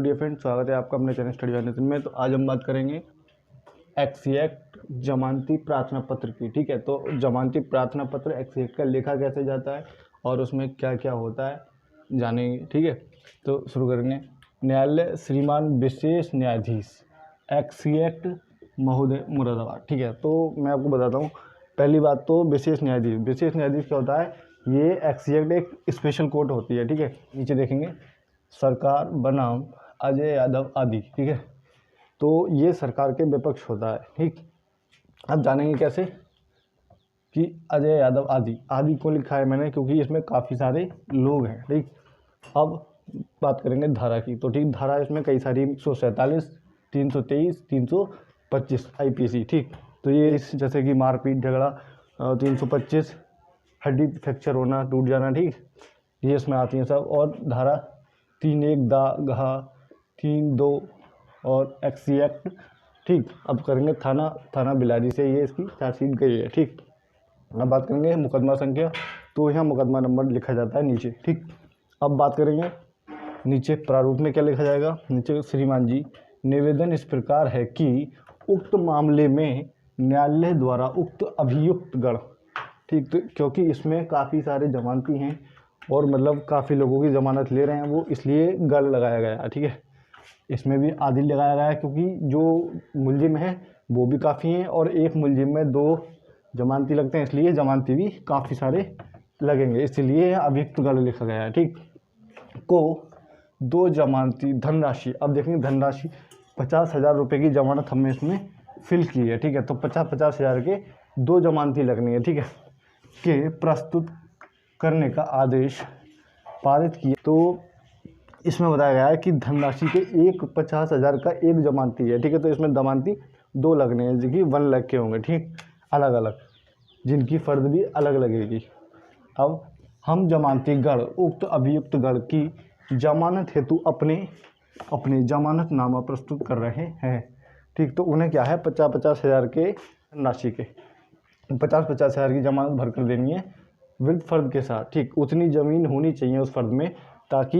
Dear friend, स्वागत है आपका अपने चैनल स्टडी वाले में। तो आज हम बात करेंगे एक्ट जमानती प्रार्थना पत्र की। ठीक है, तो जमानती प्रार्थना पत्र एक्ट का लिखा कैसे जाता है और उसमें क्या क्या होता है जानेंगे। ठीक है, तो शुरू करेंगे। न्यायालय श्रीमान विशेष न्यायाधीश एक्ट महोदय मुरादाबाद। ठीक है, तो मैं आपको बताता हूँ। पहली बात तो विशेष न्यायाधीश क्या होता है। ये एक्ट एक स्पेशल कोर्ट होती है। ठीक है, नीचे देखेंगे सरकार बनाम अजय यादव आदि। ठीक है, तो ये सरकार के विपक्ष होता है। ठीक, अब जानेंगे कैसे कि अजय यादव आदि को लिखा है मैंने क्योंकि इसमें काफ़ी सारे लोग हैं। ठीक, अब बात करेंगे धारा की। तो ठीक, धारा इसमें कई सारी 147, 323, 325 IPC। ठीक, तो ये जैसे कि मारपीट झगड़ा, 325 हड्डी फ्रैक्चर होना, टूट जाना। ठीक, ये इसमें आती हैं सब। और धारा 3(1) दा घा 3(2) और एक्ट। ठीक, अब करेंगे थाना बिलारी से ये इसकी चार्जशीट गई है। ठीक, अब बात करेंगे मुकदमा संख्या। तो यहाँ मुकदमा नंबर लिखा जाता है नीचे। ठीक, अब बात करेंगे नीचे प्रारूप में क्या लिखा जाएगा। नीचे श्रीमान जी, निवेदन इस प्रकार है कि उक्त मामले में न्यायालय द्वारा उक्त अभियुक्त गण। ठीक, तो क्योंकि इसमें काफ़ी सारे जमानती हैं और मतलब काफ़ी लोगों की ज़मानत ले रहे हैं, वो इसलिए गढ़ लगाया गया। ठीक है, इसमें भी आदि लगाया गया है क्योंकि जो मुलजिम है वो भी काफ़ी हैं और एक मुलजिम में 2 जमानती लगते हैं, इसलिए जमानती भी काफ़ी सारे लगेंगे, इसलिए अभियुक्त गढ़ लिखा गया है। ठीक, को 2 जमानती धनराशि। अब देखेंगे धनराशि 50,000 रुपये की जमानत हमने इसमें फिल की है। ठीक है, तो 50,000 के 2 जमानती लगनी है। ठीक है, के प्रस्तुत करने का आदेश पारित किया। तो इसमें बताया गया है कि धनराशि के 50,000 का एक जमानती है। ठीक है, तो इसमें जमानती 2 लगने हैं जो कि 1 लाख के होंगे। ठीक, अलग अलग, जिनकी फ़र्द भी अलग लगेगी। अब हम जमानती गढ़ उक्त अभियुक्त गढ़ की जमानत हेतु अपने जमानतनामा प्रस्तुत कर रहे हैं। ठीक, तो उन्हें क्या है 50,000 के राशि के 50,000 की जमानत भर कर देनी है विद फर्द के साथ। ठीक, उतनी ज़मीन होनी चाहिए उस फर्द में ताकि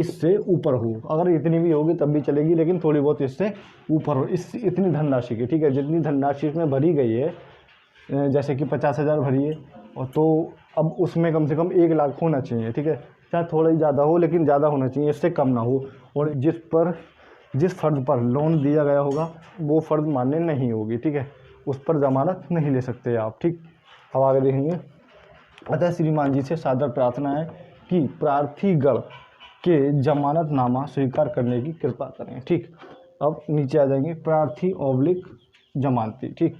इससे ऊपर हो। अगर इतनी भी होगी तब भी चलेगी, लेकिन थोड़ी बहुत इससे ऊपर हो, इतनी धनराशि की। ठीक है, जितनी धनराशि इसमें भरी गई है, जैसे कि 50,000 भरी है, और तो अब उसमें कम से कम 1 लाख होना चाहिए। ठीक है, चाहे थोड़ा ही ज़्यादा हो लेकिन ज़्यादा होना चाहिए, इससे कम ना हो। और जिस फर्द पर लोन दिया गया होगा वो फर्द मान्य नहीं होगी। ठीक है, उस पर ज़मानत नहीं ले सकते आप। ठीक, अब आगे देखेंगे। अतः श्रीमान जी से सादर प्रार्थना है कि प्रार्थीगण के जमानतनामा स्वीकार करने की कृपा करें। ठीक, अब नीचे आ जाएंगे प्रार्थी / जमानती। ठीक,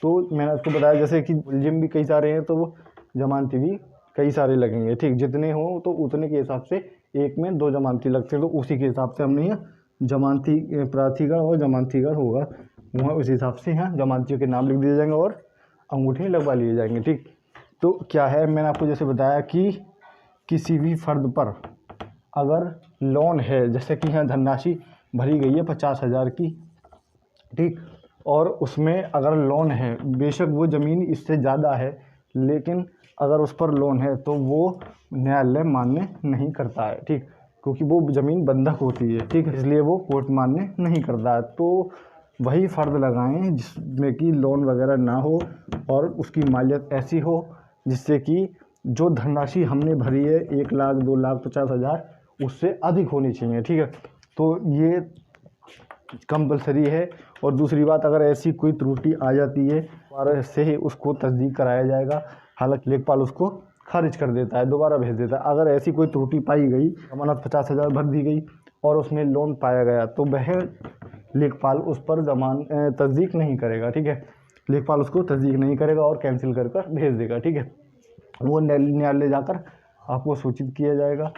तो मैंने आपको बताया जैसे कि मुलजिम भी कई सारे हैं तो वो जमानती भी कई सारे लगेंगे। ठीक, जितने हो तो उतने के हिसाब से एक में 2 जमानती लगते हैं, तो उसी के हिसाब से हमने यहाँ जमानती प्रार्थीगण और जमानतीगण होगा वहाँ उस हिसाब से यहाँ जमानतियों के नाम लिख दिए जाएंगे और अंगूठे लगवा लिए जाएंगे। ठीक, तो क्या है मैंने आपको जैसे बताया कि किसी भी फर्द पर अगर लोन है, जैसे कि यहाँ धनराशि भरी गई है 50,000 की। ठीक, और उसमें अगर लोन है, बेशक वो ज़मीन इससे ज़्यादा है, लेकिन अगर उस पर लोन है तो वो न्यायालय मान्य नहीं करता है। ठीक, क्योंकि वो ज़मीन बंधक होती है। ठीक, इसलिए वो कोर्ट मान्य नहीं करता है। तो वही फ़र्द लगाएं जिसमें कि लोन वगैरह ना हो और उसकी मालियत ऐसी हो जिससे कि जो धनराशि हमने भरी है 1 लाख 2 लाख 50,000 उससे अधिक होनी चाहिए। ठीक है, तो ये कंपलसरी है। और दूसरी बात, अगर ऐसी कोई त्रुटि आ जाती है दोबारा से ही उसको तस्दीक कराया जाएगा। हालांकि लेखपाल उसको खारिज कर देता है, दोबारा भेज देता है। अगर ऐसी कोई त्रुटि पाई गई, जमानत 50,000 भर दी गई और उसमें लोन पाया गया, तो वह लेखपाल उस पर तस्दीक नहीं करेगा। ठीक है, लेखपाल उसको तस्दीक नहीं करेगा और कैंसिल कर भेज देगा। ठीक है, वो न्यायालय जाकर आपको सूचित किया जाएगा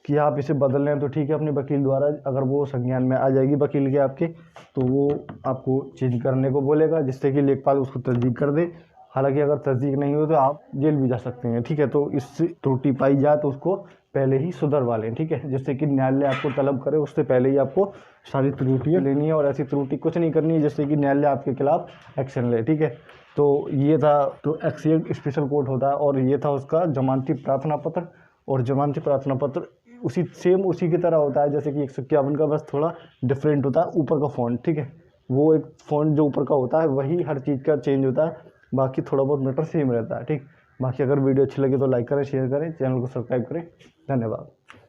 कि आप इसे बदल लें तो ठीक है अपने वकील द्वारा। अगर वो संज्ञान में आ जाएगी वकील के आपके, तो वो आपको चेंज करने को बोलेगा जिससे कि लेखपाल उसको तस्दीक कर दे। हालांकि अगर तस्दीक नहीं हो तो आप जेल भी जा सकते हैं। ठीक है, तो इससे त्रुटि पाई जाए तो उसको पहले ही सुधरवा लें। ठीक है, जिससे कि न्यायालय आपको तलब करे उससे पहले ही आपको सारी त्रुटियाँ लेनी है और ऐसी त्रुटि कुछ नहीं करनी है जिससे कि न्यायालय आपके खिलाफ एक्शन ले। ठीक है, तो ये था, तो एक्ट स्पेशल कोर्ट होता है और ये था उसका जमानती प्रार्थना पत्र। और जमानती प्रार्थना पत्र उसी सेम उसी की तरह होता है जैसे कि 151 का, बस थोड़ा डिफरेंट होता है ऊपर का फ़ॉन्ट, ठीक है। वो एक फ़ॉन्ट जो ऊपर का होता है वही हर चीज़ का चेंज होता है, बाकी थोड़ा बहुत मैटर सेम रहता है, ठीक। बाकी अगर वीडियो अच्छी लगे तो लाइक करें, शेयर करें, चैनल को सब्सक्राइब करें। धन्यवाद।